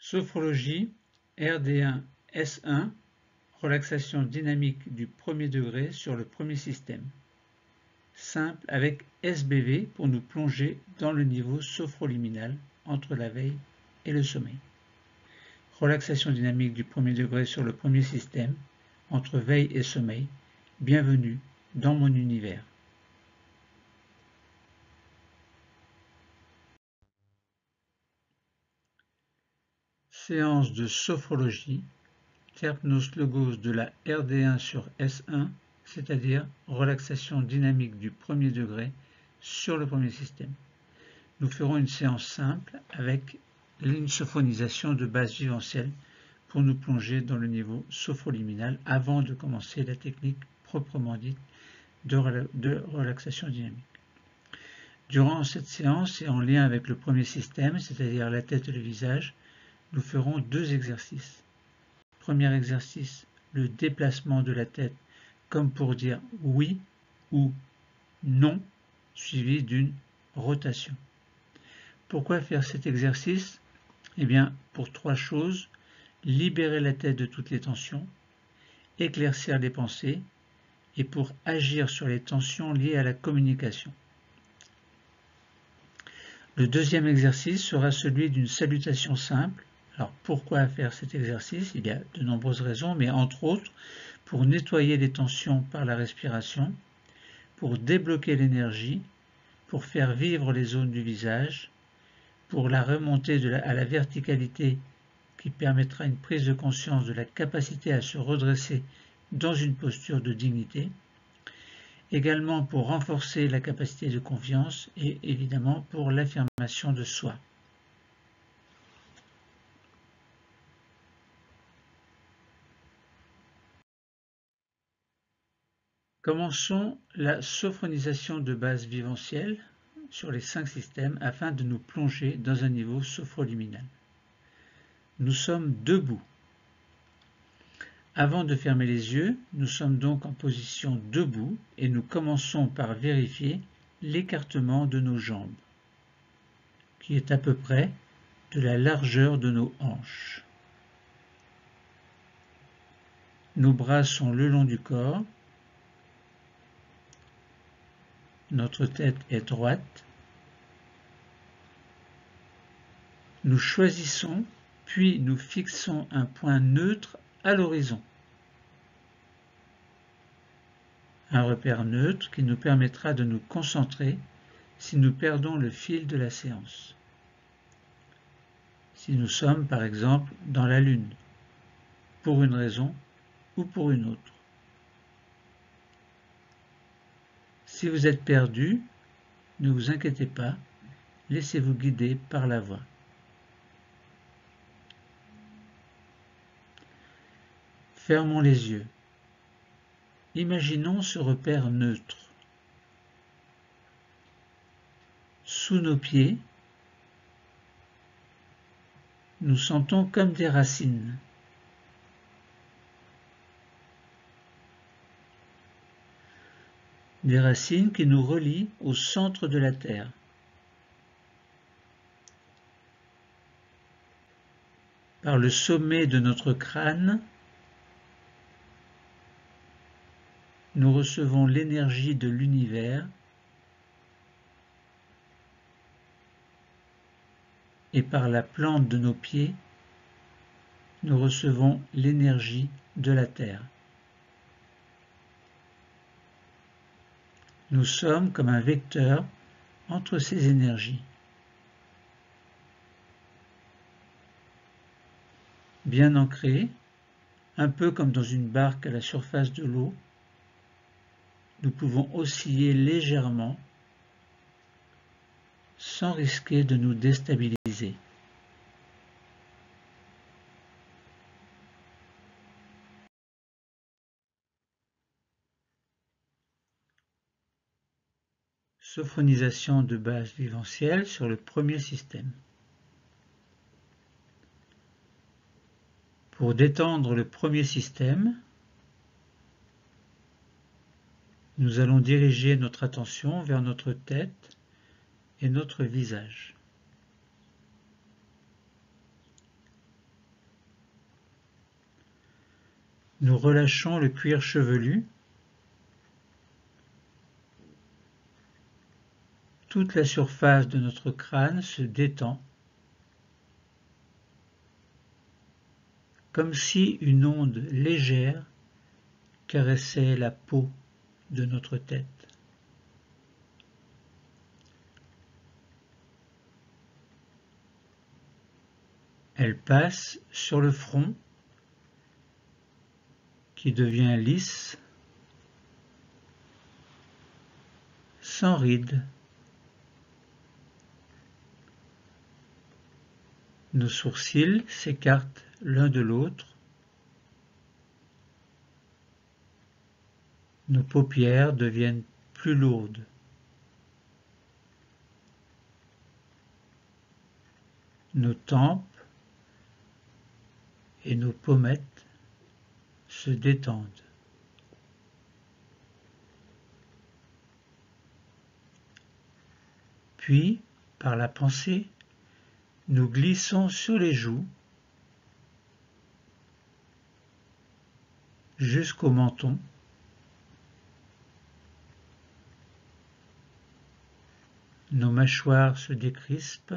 Sophrologie, RD1 S1, relaxation dynamique du premier degré sur le premier système. Simple avec SBV pour nous plonger dans le niveau sophroliminal entre la veille et le sommeil. Relaxation dynamique du premier degré sur le premier système, entre veille et sommeil. Bienvenue dans mon univers. Séance de sophrologie, Terpnos Logos de la RD1 sur S1, c'est-à-dire relaxation dynamique du premier degré sur le premier système. Nous ferons une séance simple avec une sophonisation de base viventielle pour nous plonger dans le niveau sophroliminal avant de commencer la technique proprement dite de relaxation dynamique. Durant cette séance et en lien avec le premier système, c'est-à-dire la tête et le visage, nous ferons deux exercices. Premier exercice, le déplacement de la tête comme pour dire oui ou non, suivi d'une rotation. Pourquoi faire cet exercice? Eh bien, pour trois choses: libérer la tête de toutes les tensions, éclaircir les pensées et pour agir sur les tensions liées à la communication. Le deuxième exercice sera celui d'une salutation simple. Alors pourquoi faire cet exercice? Il y a de nombreuses raisons, mais entre autres pour nettoyer les tensions par la respiration, pour débloquer l'énergie, pour faire vivre les zones du visage, pour la remontée à la verticalité qui permettra une prise de conscience de la capacité à se redresser dans une posture de dignité, également pour renforcer la capacité de confiance et évidemment pour l'affirmation de soi. Commençons la sophronisation de base viventielle sur les 5 systèmes afin de nous plonger dans un niveau sophroliminal. Nous sommes debout. Avant de fermer les yeux, nous sommes donc en position debout et nous commençons par vérifier l'écartement de nos jambes, qui est à peu près de la largeur de nos hanches. Nos bras sont le long du corps. Notre tête est droite. Nous choisissons, puis nous fixons un point neutre à l'horizon. Un repère neutre qui nous permettra de nous concentrer si nous perdons le fil de la séance. Si nous sommes, par exemple, dans la Lune, pour une raison ou pour une autre. Si vous êtes perdu, ne vous inquiétez pas, laissez-vous guider par la voix. Fermons les yeux. Imaginons ce repère neutre. Sous nos pieds, nous sentons comme des racines. Des racines qui nous relient au centre de la Terre. Par le sommet de notre crâne, nous recevons l'énergie de l'univers et par la plante de nos pieds, nous recevons l'énergie de la Terre. Nous sommes comme un vecteur entre ces énergies. Bien ancrés, un peu comme dans une barque à la surface de l'eau, nous pouvons osciller légèrement sans risquer de nous déstabiliser. Sophronisation de base viventielle sur le premier système. Pour détendre le premier système, nous allons diriger notre attention vers notre tête et notre visage. Nous relâchons le cuir chevelu. Toute la surface de notre crâne se détend, comme si une onde légère caressait la peau de notre tête. Elle passe sur le front, qui devient lisse, sans rides. Nos sourcils s'écartent l'un de l'autre. Nos paupières deviennent plus lourdes. Nos tempes et nos pommettes se détendent. Puis, par la pensée, nous glissons sur les joues jusqu'au menton. Nos mâchoires se décrispent.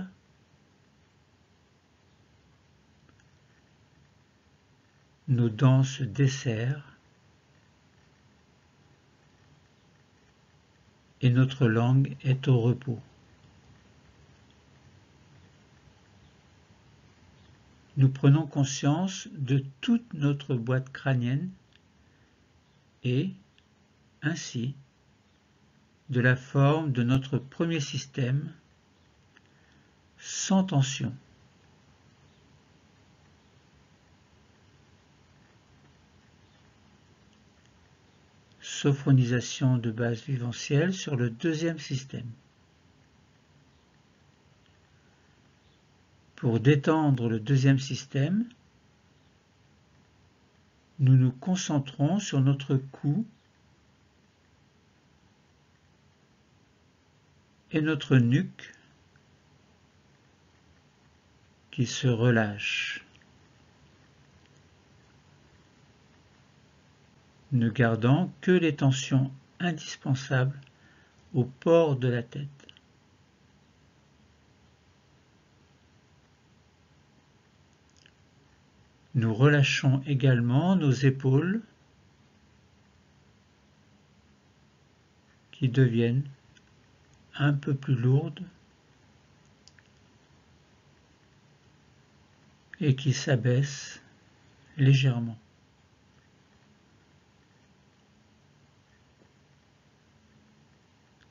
Nos dents se desserrent et notre langue est au repos. Nous prenons conscience de toute notre boîte crânienne et, ainsi, de la forme de notre premier système, sans tension. Sophronisation de base viventielle sur le deuxième système. Pour détendre le deuxième système, nous nous concentrons sur notre cou et notre nuque qui se relâchent, ne gardant que les tensions indispensables au port de la tête. Nous relâchons également nos épaules qui deviennent un peu plus lourdes et qui s'abaissent légèrement.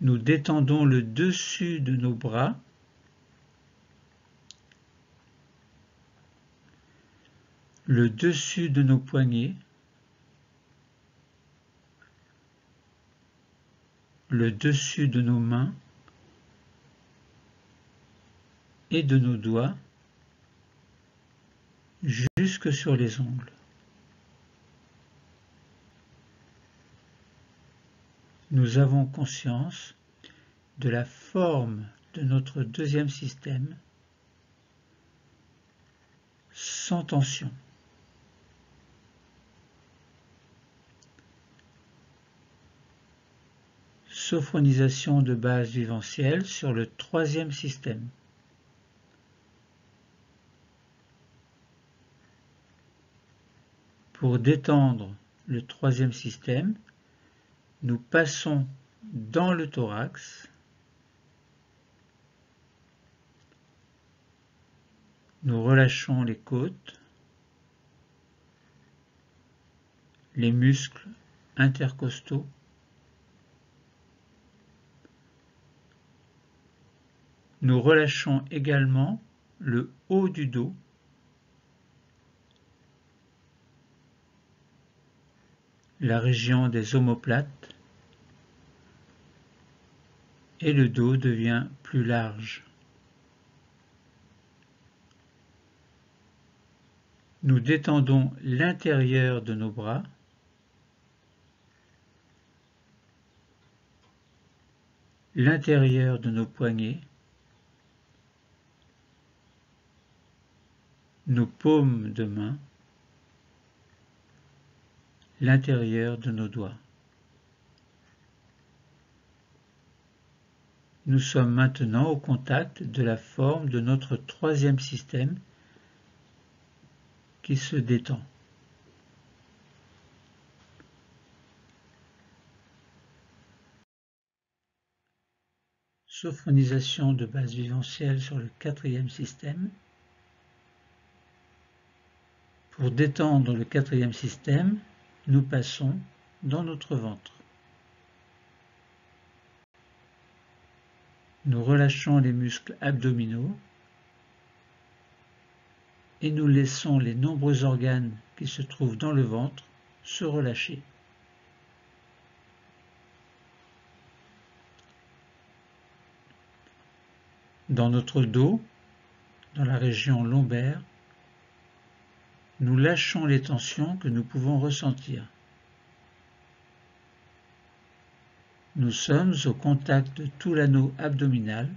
Nous détendons le dessus de nos bras, le dessus de nos poignets, le dessus de nos mains et de nos doigts jusque sur les ongles. Nous avons conscience de la forme de notre deuxième système sans tension. Sophronisation de base viventielle sur le troisième système. Pour détendre le troisième système, nous passons dans le thorax, nous relâchons les côtes, les muscles intercostaux, nous relâchons également le haut du dos, la région des omoplates, et le dos devient plus large. Nous détendons l'intérieur de nos bras, l'intérieur de nos poignets, nos paumes de main, l'intérieur de nos doigts. Nous sommes maintenant au contact de la forme de notre troisième système qui se détend. Sophronisation de base viventielle sur le quatrième système. Pour détendre le quatrième système, nous passons dans notre ventre. Nous relâchons les muscles abdominaux et nous laissons les nombreux organes qui se trouvent dans le ventre se relâcher. Dans notre dos, dans la région lombaire, nous lâchons les tensions que nous pouvons ressentir. Nous sommes au contact de tout l'anneau abdominal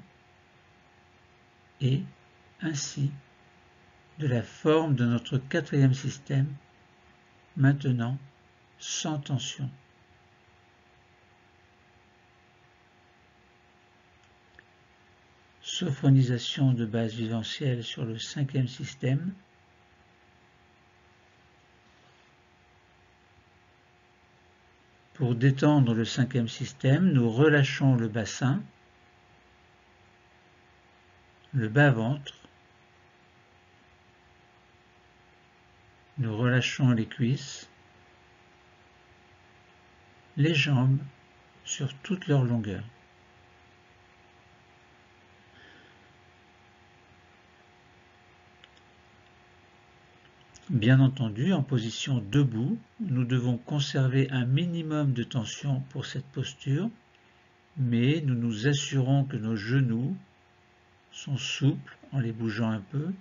et, ainsi, de la forme de notre quatrième système, maintenant sans tension. Sophronisation de base viventielle sur le cinquième système. Pour détendre le cinquième système, nous relâchons le bassin, le bas-ventre, nous relâchons les cuisses, les jambes sur toute leur longueur. Bien entendu, en position debout, nous devons conserver un minimum de tension pour cette posture, mais nous nous assurons que nos genoux sont souples en les bougeant un peu,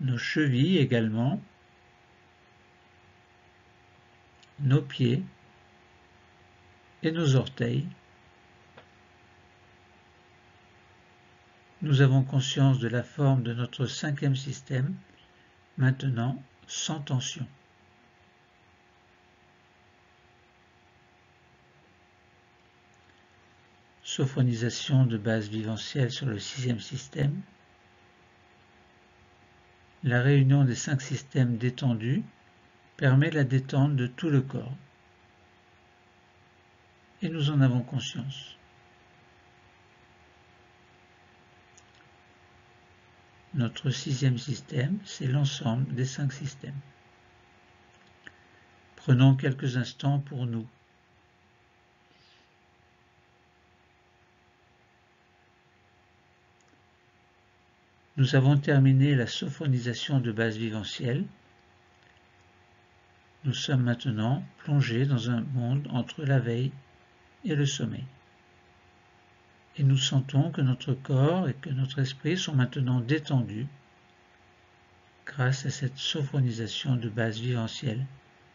nos chevilles également, nos pieds et nos orteils. Nous avons conscience de la forme de notre cinquième système, maintenant sans tension. Sophronisation de base viventielle sur le sixième système. La réunion des 5 systèmes détendus permet la détente de tout le corps. Et nous en avons conscience. Notre sixième système, c'est l'ensemble des 5 systèmes. Prenons quelques instants pour nous. Nous avons terminé la sophronisation de base viventielle. Nous sommes maintenant plongés dans un monde entre la veille et le sommeil. Et nous sentons que notre corps et que notre esprit sont maintenant détendus grâce à cette sophronisation de base viventielle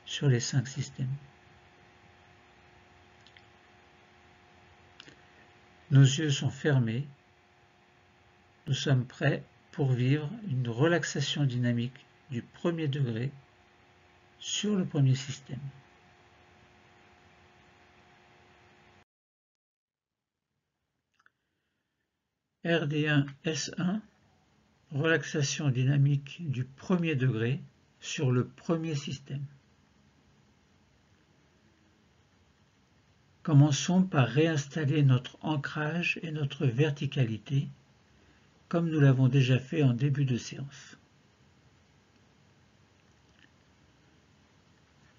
sur les 5 systèmes. Nos yeux sont fermés. Nous sommes prêts pour vivre une relaxation dynamique du premier degré sur le premier système. RD1-S1, relaxation dynamique du premier degré sur le premier système. Commençons par réinstaller notre ancrage et notre verticalité, comme nous l'avons déjà fait en début de séance.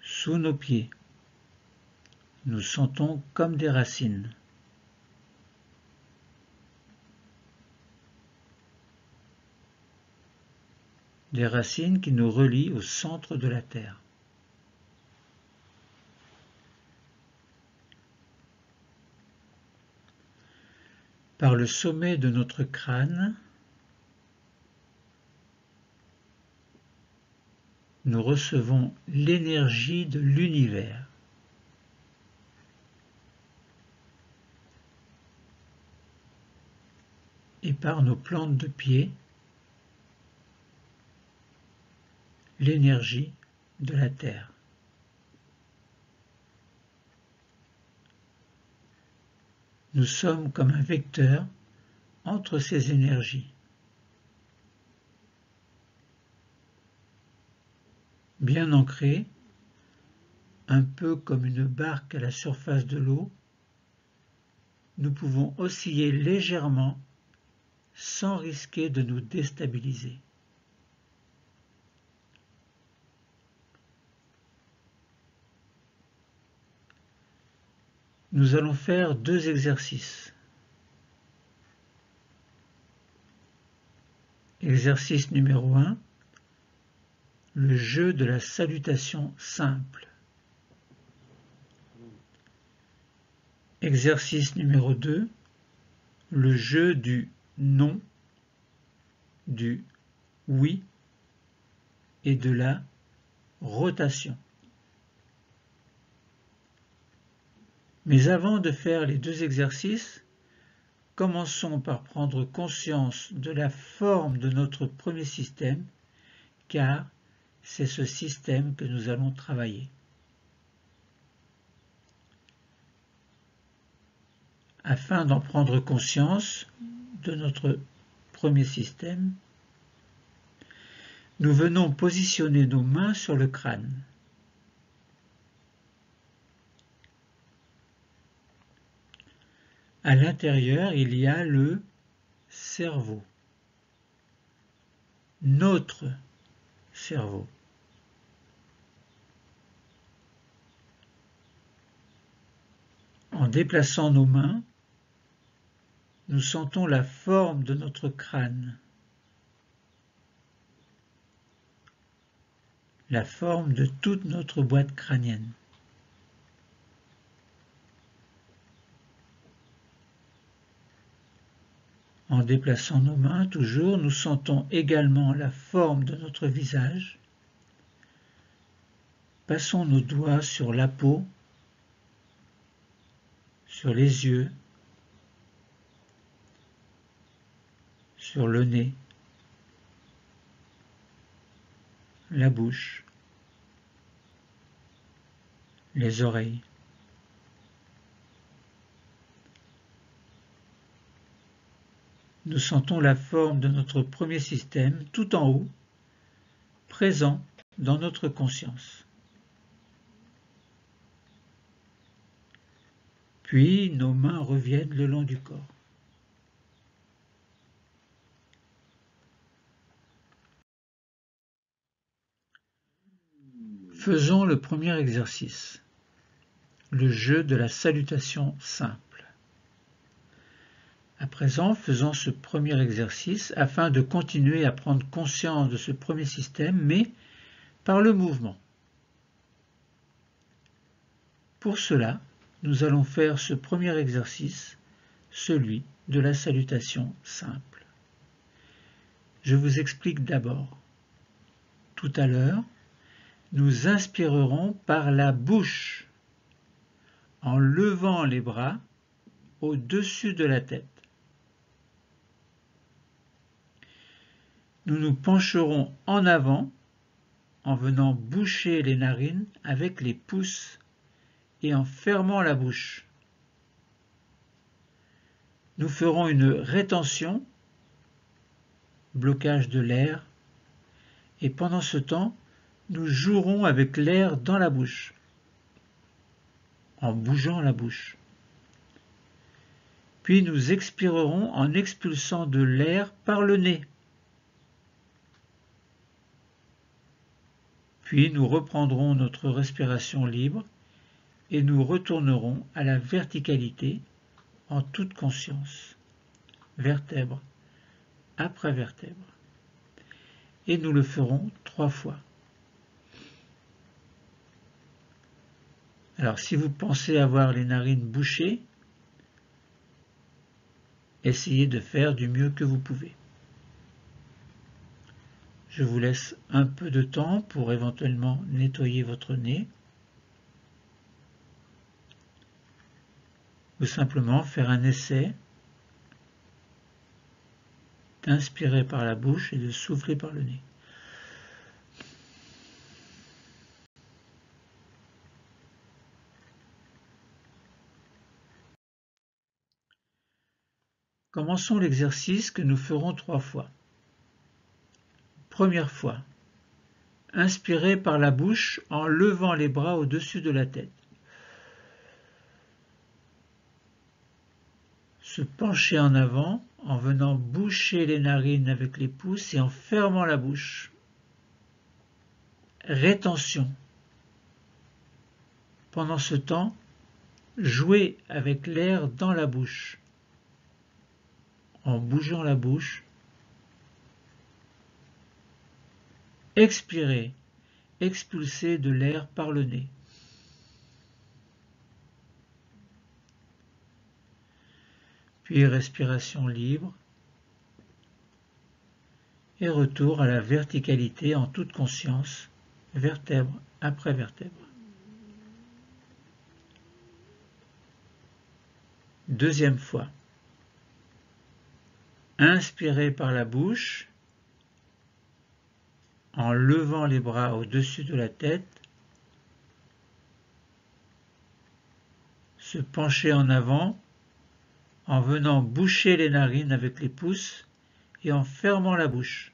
Sous nos pieds, nous sentons comme des racines. Des racines qui nous relient au centre de la Terre. Par le sommet de notre crâne, nous recevons l'énergie de l'univers. Et par nos plantes de pied, l'énergie de la Terre. Nous sommes comme un vecteur entre ces énergies. Bien ancré, un peu comme une barque à la surface de l'eau, nous pouvons osciller légèrement sans risquer de nous déstabiliser. Nous allons faire 2 exercices. Exercice numéro 1, le jeu de la salutation simple. Exercice numéro 2, le jeu du non, du oui et de la rotation. Mais avant de faire les 2 exercices, commençons par prendre conscience de la forme de notre premier système, car c'est ce système que nous allons travailler. Afin d'en prendre conscience de notre premier système, nous venons positionner nos mains sur le crâne. À l'intérieur, il y a le cerveau, notre cerveau. En déplaçant nos mains, nous sentons la forme de notre crâne, la forme de toute notre boîte crânienne. En déplaçant nos mains, toujours, nous sentons également la forme de notre visage. Passons nos doigts sur la peau, sur les yeux, sur le nez, la bouche, les oreilles. Nous sentons la forme de notre premier système tout en haut, présent dans notre conscience. Puis nos mains reviennent le long du corps. Faisons le premier exercice, le jeu de la salutation simple. À présent, faisons ce premier exercice afin de continuer à prendre conscience de ce premier système, mais par le mouvement. Pour cela, nous allons faire ce premier exercice, celui de la salutation simple. Je vous explique d'abord. Tout à l'heure, nous inspirerons par la bouche, en levant les bras au-dessus de la tête. Nous nous pencherons en avant en venant boucher les narines avec les pouces et en fermant la bouche. Nous ferons une rétention, blocage de l'air, et pendant ce temps, nous jouerons avec l'air dans la bouche, en bougeant la bouche. Puis nous expirerons en expulsant de l'air par le nez. Puis nous reprendrons notre respiration libre et nous retournerons à la verticalité en toute conscience, vertèbre après vertèbre. Et nous le ferons 3 fois. Alors si vous pensez avoir les narines bouchées, essayez de faire du mieux que vous pouvez. Je vous laisse un peu de temps pour éventuellement nettoyer votre nez ou simplement faire un essai d'inspirer par la bouche et de souffler par le nez. Commençons l'exercice que nous ferons 3 fois. Première fois, inspirez par la bouche en levant les bras au-dessus de la tête. Se pencher en avant en venant boucher les narines avec les pouces et en fermant la bouche. Rétention. Pendant ce temps, jouez avec l'air dans la bouche, en bougeant la bouche. Expirez, expulsez de l'air par le nez. Puis respiration libre et retour à la verticalité en toute conscience, vertèbre après vertèbre. Deuxième fois. Inspirez par la bouche en levant les bras au-dessus de la tête. Se pencher en avant en venant boucher les narines avec les pouces et en fermant la bouche.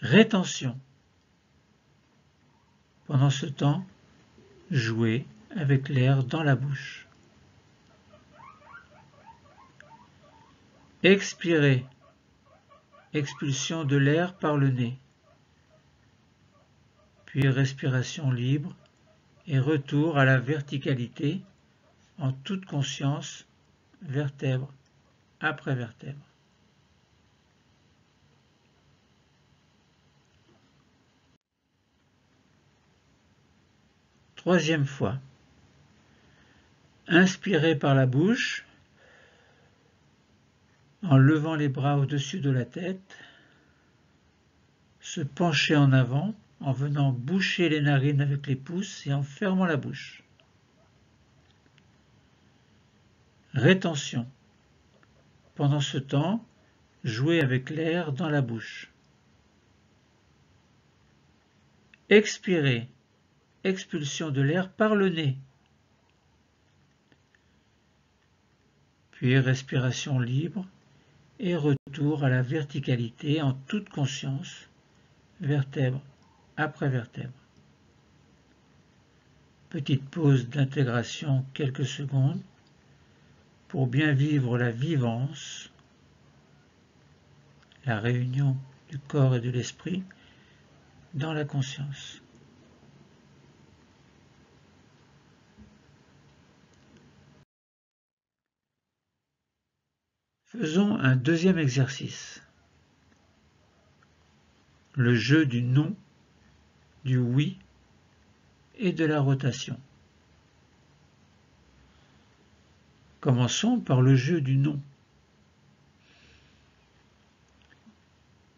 Rétention. Pendant ce temps, jouez avec l'air dans la bouche. Expirez. Expulsion de l'air par le nez. Puis respiration libre et retour à la verticalité en toute conscience, vertèbre après vertèbre. Troisième fois. Inspirez par la bouche en levant les bras au-dessus de la tête. Se pencher en avant en venant boucher les narines avec les pouces et en fermant la bouche. Rétention. Pendant ce temps, jouez avec l'air dans la bouche. Expirez. Expulsion de l'air par le nez. Puis respiration libre et retour à la verticalité en toute conscience, vertèbre après vertèbre. Petite pause d'intégration quelques secondes pour bien vivre la vivance, la réunion du corps et de l'esprit dans la conscience. Faisons un deuxième exercice. Le jeu du non, du oui et de la rotation. Commençons par le jeu du non.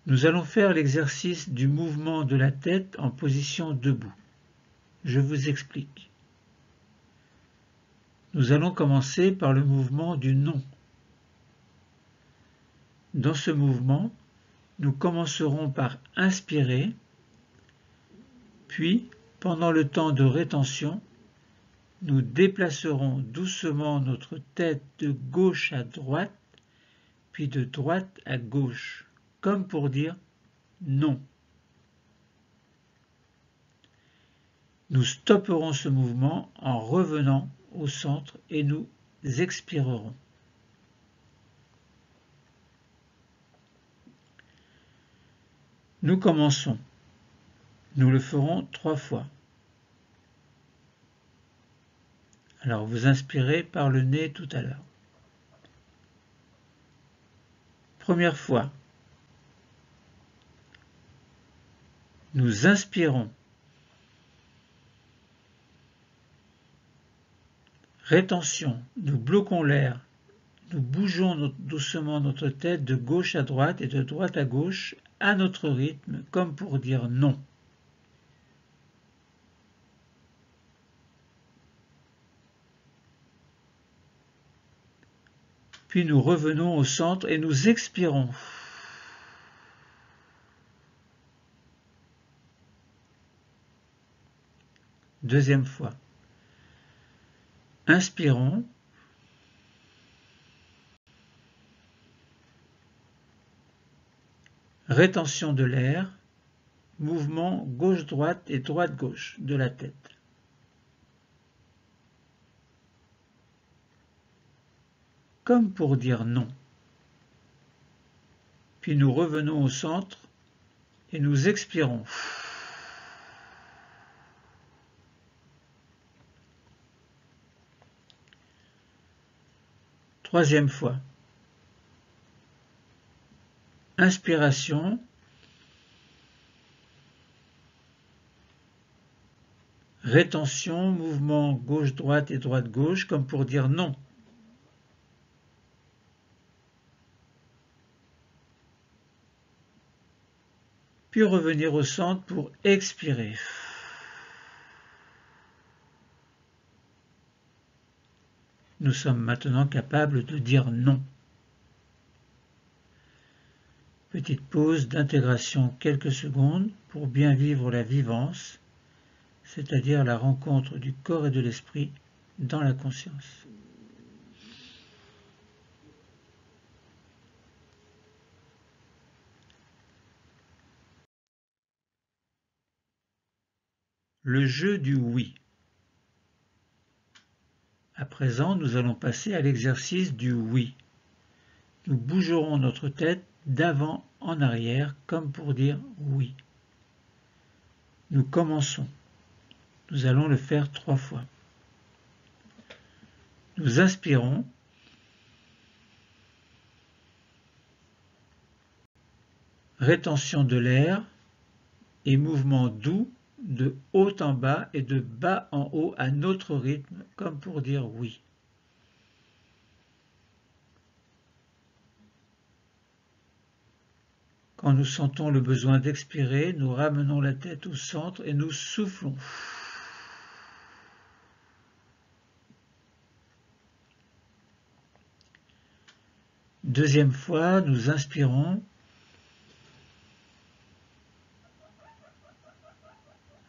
Nous allons faire l'exercice du mouvement de la tête en position debout. Je vous explique. Nous allons commencer par le mouvement du non. Dans ce mouvement, nous commencerons par inspirer, puis, pendant le temps de rétention, nous déplacerons doucement notre tête de gauche à droite, puis de droite à gauche, comme pour dire non. Nous stopperons ce mouvement en revenant au centre et nous expirerons. Nous commençons. Nous le ferons 3 fois. Alors vous inspirez par le nez tout à l'heure. Première fois. Nous inspirons. Rétention. Nous bloquons l'air. Nous bougeons doucement notre tête de gauche à droite et de droite à gauche à notre rythme, comme pour dire non. Puis nous revenons au centre et nous expirons. Deuxième fois. Inspirons. rétention de l'air, mouvement gauche-droite et droite-gauche de la tête. Comme pour dire non. Puis nous revenons au centre et nous expirons. Troisième fois. Inspiration. Rétention, mouvement gauche-droite et droite-gauche, comme pour dire non. Puis revenir au centre pour expirer. Nous sommes maintenant capables de dire non. Petite pause d'intégration quelques secondes pour bien vivre la vivance, c'est-à-dire la rencontre du corps et de l'esprit dans la conscience. Le jeu du oui. À présent, nous allons passer à l'exercice du oui. Nous bougerons notre tête d'avant en arrière comme pour dire oui. Nous commençons. Nous allons le faire 3 fois. Nous inspirons. Rétention de l'air et mouvement doux de haut en bas et de bas en haut à notre rythme, comme pour dire oui. Quand nous sentons le besoin d'expirer, nous ramenons la tête au centre et nous soufflons. Deuxième fois, nous inspirons.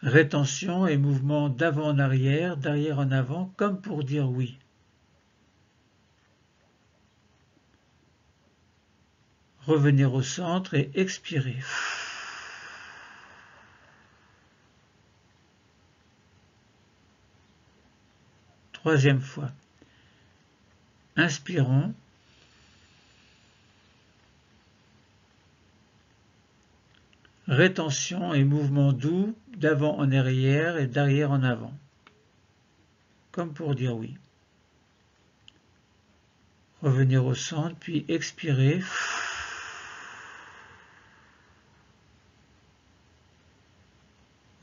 Rétention et mouvement d'avant en arrière, d'arrière en avant, comme pour dire oui. Revenir au centre et expirer. Troisième fois. Inspirons. Rétention et mouvement doux d'avant en arrière et d'arrière en avant, comme pour dire oui. Revenir au centre, puis expirer.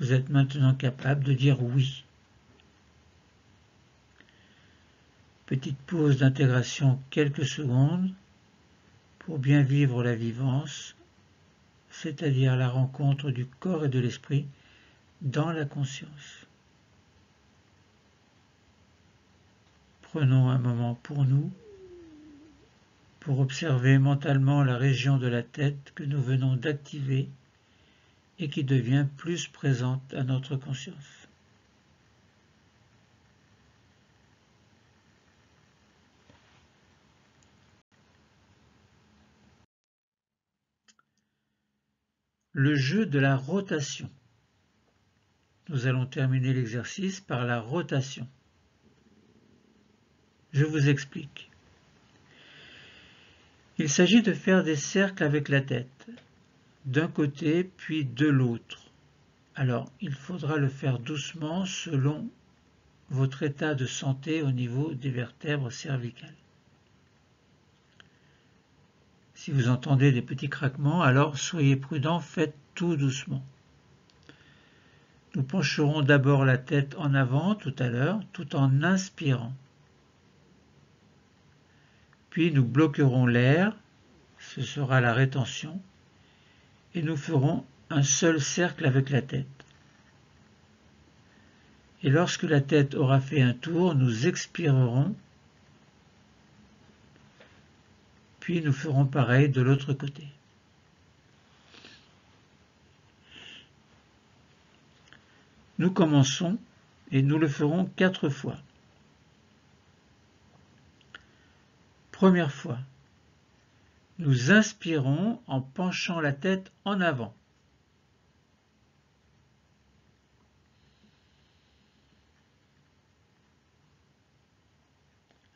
Vous êtes maintenant capable de dire oui. Petite pause d'intégration quelques secondes pour bien vivre la vivance, c'est-à-dire la rencontre du corps et de l'esprit dans la conscience. Prenons un moment pour nous, pour observer mentalement la région de la tête que nous venons d'activer et qui devient plus présente à notre conscience. Le jeu de la rotation. Nous allons terminer l'exercice par la rotation. Je vous explique. Il s'agit de faire des cercles avec la tête, d'un côté puis de l'autre. Alors, il faudra le faire doucement selon votre état de santé au niveau des vertèbres cervicales. Si vous entendez des petits craquements, alors soyez prudent, faites tout doucement. Nous pencherons d'abord la tête en avant tout à l'heure, tout en inspirant. Puis nous bloquerons l'air, ce sera la rétention, et nous ferons un seul cercle avec la tête. Et lorsque la tête aura fait un tour, nous expirerons, puis nous ferons pareil de l'autre côté. Nous commençons et nous le ferons 4 fois. Première fois, Nous inspirons en penchant la tête en avant.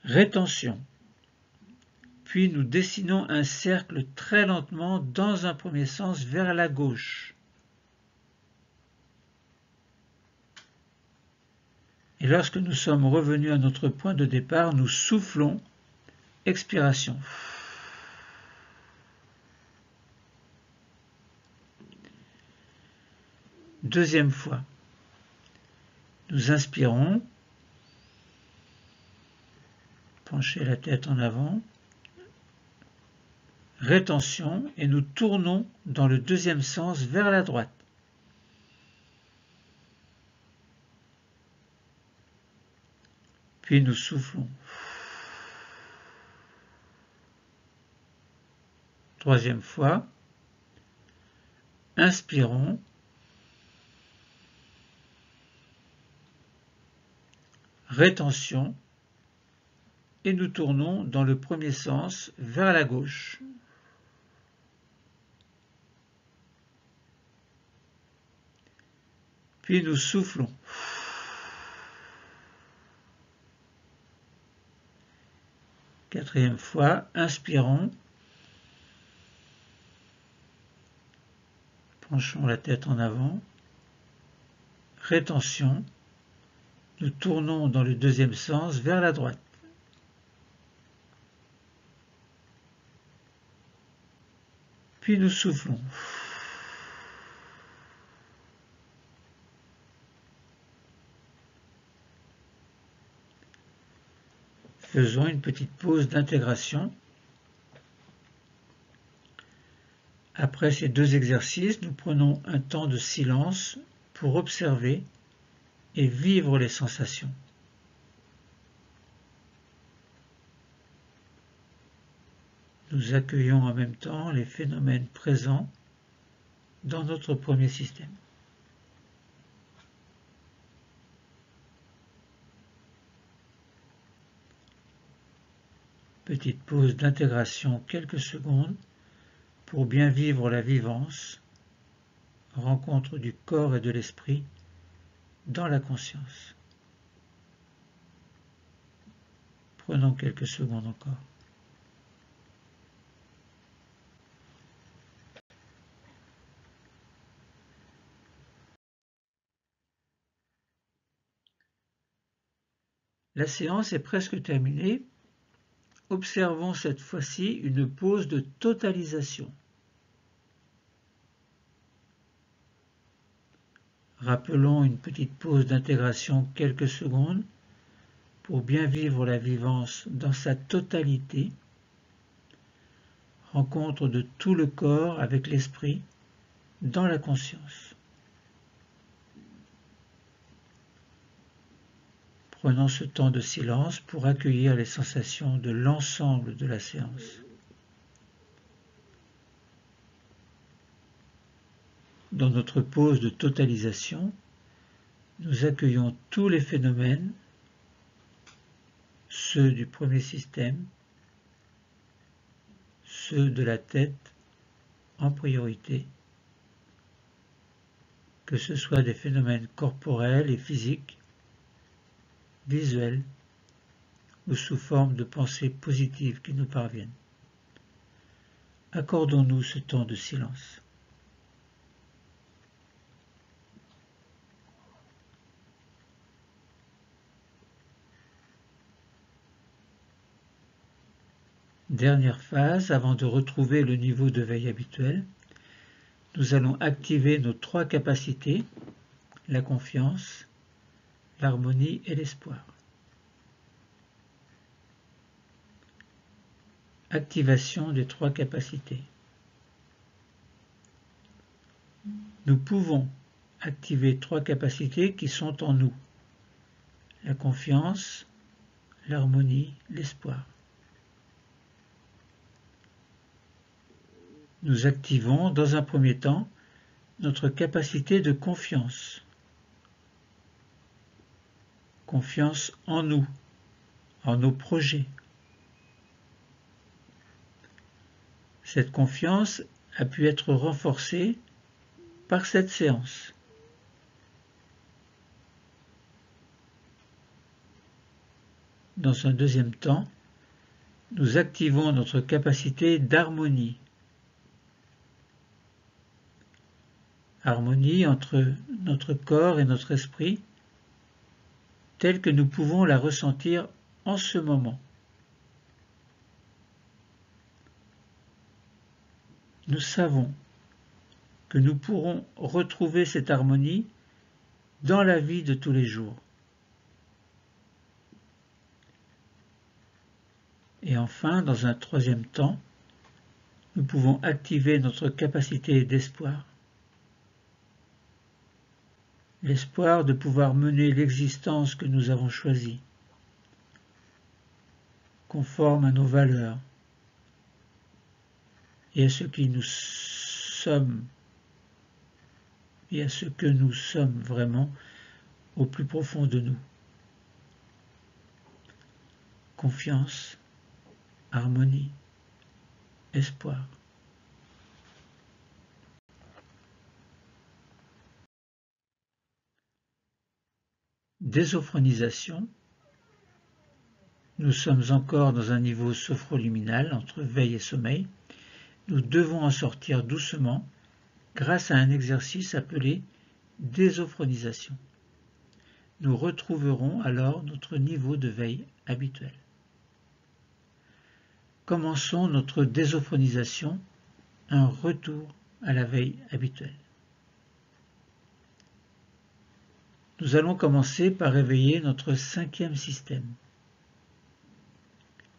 Rétention. Puis nous dessinons un cercle très lentement dans un premier sens vers la gauche. Et lorsque nous sommes revenus à notre point de départ, nous soufflons. Expiration. Deuxième fois. Nous inspirons. Penchez la tête en avant. Rétention et nous tournons dans le deuxième sens vers la droite. Puis nous soufflons. Troisième fois. Inspirons. Rétention. Et nous tournons dans le premier sens vers la gauche. Puis nous soufflons. Quatrième fois, inspirons. Penchons la tête en avant. Rétention. Nous tournons dans le deuxième sens vers la droite. Puis nous soufflons. Faisons une petite pause d'intégration. Après ces deux exercices, nous prenons un temps de silence pour observer et vivre les sensations. Nous accueillons en même temps les phénomènes présents dans notre premier système. Petite pause d'intégration quelques secondes pour bien vivre la vivance, rencontre du corps et de l'esprit dans la conscience. Prenons quelques secondes encore. La séance est presque terminée. Observons cette fois-ci une pause de totalisation. Rappelons une petite pause d'intégration quelques secondes pour bien vivre la vivance dans sa totalité, rencontre de tout le corps avec l'esprit dans la conscience. Prenons ce temps de silence pour accueillir les sensations de l'ensemble de la séance. Dans notre pause de totalisation, nous accueillons tous les phénomènes, ceux du premier système, ceux de la tête en priorité, que ce soit des phénomènes corporels et physiques, visuels ou sous forme de pensées positives qui nous parviennent. Accordons-nous ce temps de silence. Dernière phase, avant de retrouver le niveau de veille habituel, nous allons activer nos trois capacités, la confiance, l'harmonie et l'espoir. Activation des trois capacités. Nous pouvons activer trois capacités qui sont en nous. La confiance, l'harmonie, l'espoir. Nous activons dans un premier temps notre capacité de confiance. Confiance en nous, en nos projets. Cette confiance a pu être renforcée par cette séance. Dans un deuxième temps, nous activons notre capacité d'harmonie. Harmonie entre notre corps et notre esprit, telle que nous pouvons la ressentir en ce moment. Nous savons que nous pourrons retrouver cette harmonie dans la vie de tous les jours. Et enfin, dans un troisième temps, nous pouvons activer notre capacité d'espoir. L'espoir de pouvoir mener l'existence que nous avons choisie, conforme à nos valeurs et à ce qui nous sommes et à ce que nous sommes vraiment au plus profond de nous. Confiance, harmonie, espoir. Désophronisation. Nous sommes encore dans un niveau sophroliminal entre veille et sommeil. Nous devons en sortir doucement grâce à un exercice appelé désophronisation. Nous retrouverons alors notre niveau de veille habituel. Commençons notre désophronisation, un retour à la veille habituelle. Nous allons commencer par réveiller notre 5e système.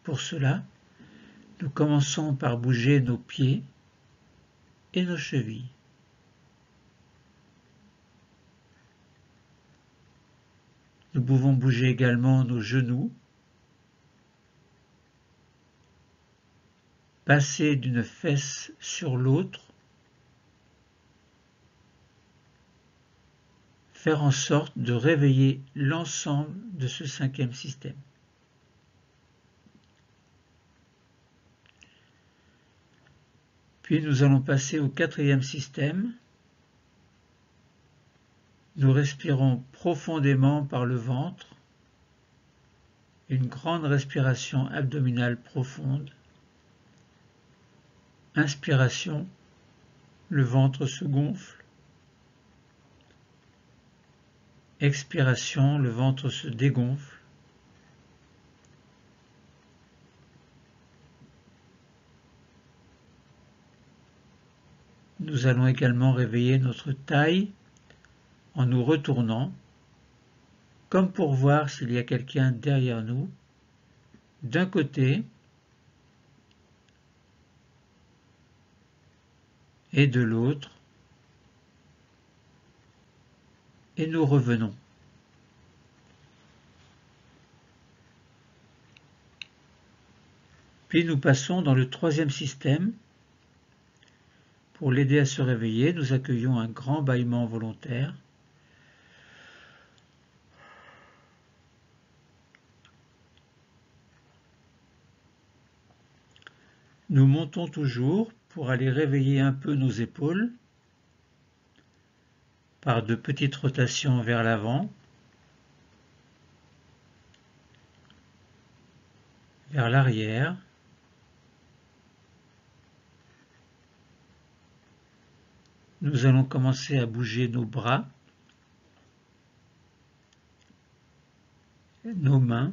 Pour cela, nous commençons par bouger nos pieds et nos chevilles. Nous pouvons bouger également nos genoux, passer d'une fesse sur l'autre, faire en sorte de réveiller l'ensemble de ce 5e système. Puis nous allons passer au 4e système. Nous respirons profondément par le ventre, une grande respiration abdominale profonde. Inspiration, le ventre se gonfle. Expiration, le ventre se dégonfle. Nous allons également réveiller notre taille en nous retournant, comme pour voir s'il y a quelqu'un derrière nous, d'un côté et de l'autre, et nous revenons. Puis nous passons dans le 3e système. Pour l'aider à se réveiller, nous accueillons un grand bâillement volontaire. Nous montons toujours pour aller réveiller un peu nos épaules par de petites rotations vers l'avant, vers l'arrière. Nous allons commencer à bouger nos bras, nos mains,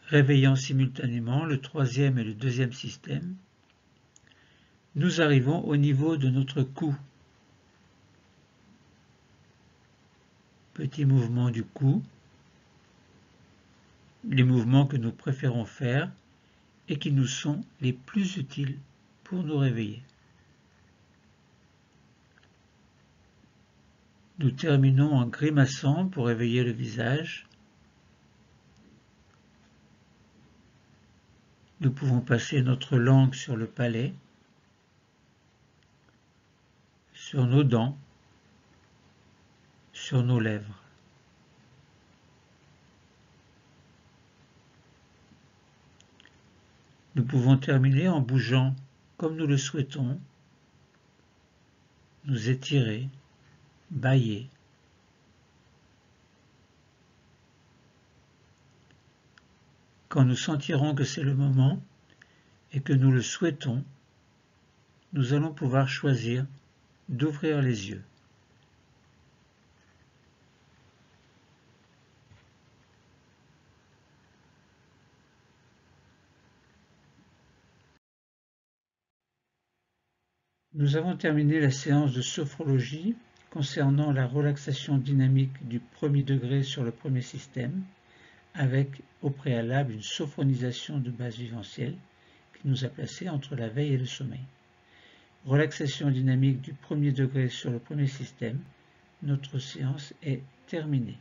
réveillant simultanément le 3e et le 2e système. Nous arrivons au niveau de notre cou. Petit mouvement du cou, les mouvements que nous préférons faire et qui nous sont les plus utiles pour nous réveiller. Nous terminons en grimaçant pour réveiller le visage. Nous pouvons passer notre langue sur le palais, sur nos dents, sur nos lèvres. Nous pouvons terminer en bougeant comme nous le souhaitons, nous étirer, bâiller. Quand nous sentirons que c'est le moment et que nous le souhaitons, nous allons pouvoir choisir d'ouvrir les yeux. Nous avons terminé la séance de sophrologie concernant la relaxation dynamique du premier degré sur le premier système, avec au préalable une sophronisation de base vivencielle qui nous a placés entre la veille et le sommeil. Relaxation dynamique du premier degré sur le premier système, notre séance est terminée.